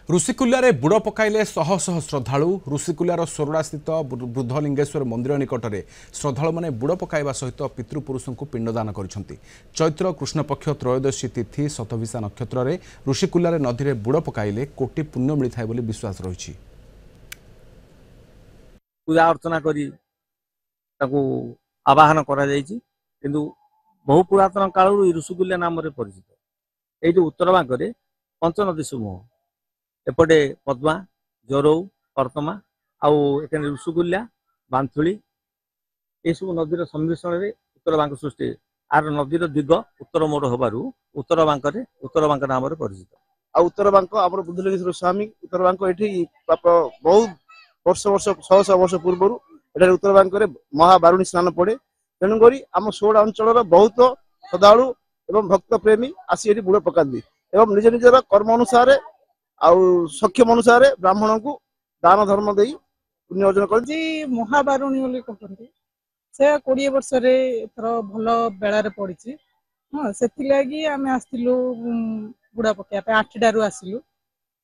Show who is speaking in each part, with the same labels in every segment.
Speaker 1: ऋषिकुल्यारे बुड़ पकाइले शह शह श्रद्धालु ऋषिकुल्यार सोरडा स्थित वृद्धलिंगेश्वर मंदिर निकट में श्रद्धालु मैंने बुड़ पकाइबा सहित पितृपुरुष को पिंडदान कर चैत्र कृष्णपक्ष त्रयोदशी तिथि शतभिषा नक्षत्र में ऋषिकुल्यारे नदी में बुड़ पकाइले कोटि पुण्य मिलता है विश्वास रही।
Speaker 2: पूजा अर्चना करी आवाहन करा बहु पुरातन काल ऋषिकुल्या नाम परिचित ये उत्तर बांकरे पंचनदी समूह एपटे पद्मा जोरौ कर्तमा आउ ऋषिकुल्या बांथुली ये सब नदीर सम्मिश्रण में उत्तर बांक सृष्टि आर नदीर दिग उत्तर मोड़ होबारु उत्तर बांक नाम परिचित
Speaker 3: आ उत्तर बांक आम बुद्धलिंगेश्वर स्वामी उत्तर बांक ये बहुत वर्ष वर्ष शह शह वर्ष पूर्व उत्तर बांक महाबारुणी स्नान पड़े तेणुक आम सोड़ अंचल बहुत श्रद्धालु एवं भक्त प्रेमी आसी ये बुड़ पकाती एवं निज निजर कर्म अनुसार सक्षम अनुसार ब्राह्मण को दान धर्म दे पुण्य अर्जन कर
Speaker 4: महाबारुणी कहते से 20 वर्ष भल बेलार पड़ी हाँ से आम आसलु बुड़ा पकड़ा 8टारू आसलु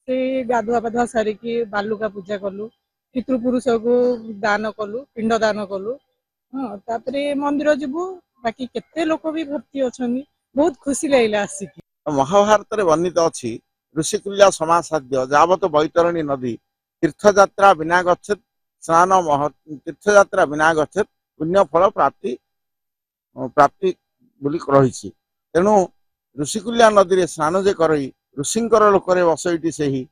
Speaker 4: से गाधुआ पाधुआ सारिकी बालुका पूजा कलु पितृपुरुष को दान कलु पिंड दान कलु हाँ तापरे मंदिर जीवु बाकी केते लोक भी भर्ती अच्छा बहुत खुशी लगे आसिक
Speaker 3: महाभारत वर्णित अच्छी ऋषिकुल्या समासाध्य जावत बैतरणी नदी तीर्थयात्रा बिना गच्छेत स्नान तीर्थयात्रा बिना गच्छेत पुण्य फल प्राप्ति प्राप्ति रही तेणु ऋषिकुल्या नदी स्नान जे कर ऋषिंकर लोकरे बसईटी से ही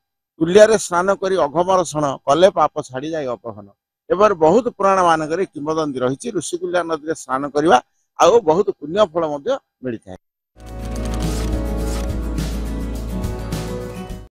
Speaker 3: कुलियारे स्नान करी अघमरषण कले पाप छाड़ी जाए अपहन एबार बहुत पुराण मानक किंवदंती रही ऋषिकुल्या नदी स्नान करवा आ बहुत पुण्य फल मिलता है।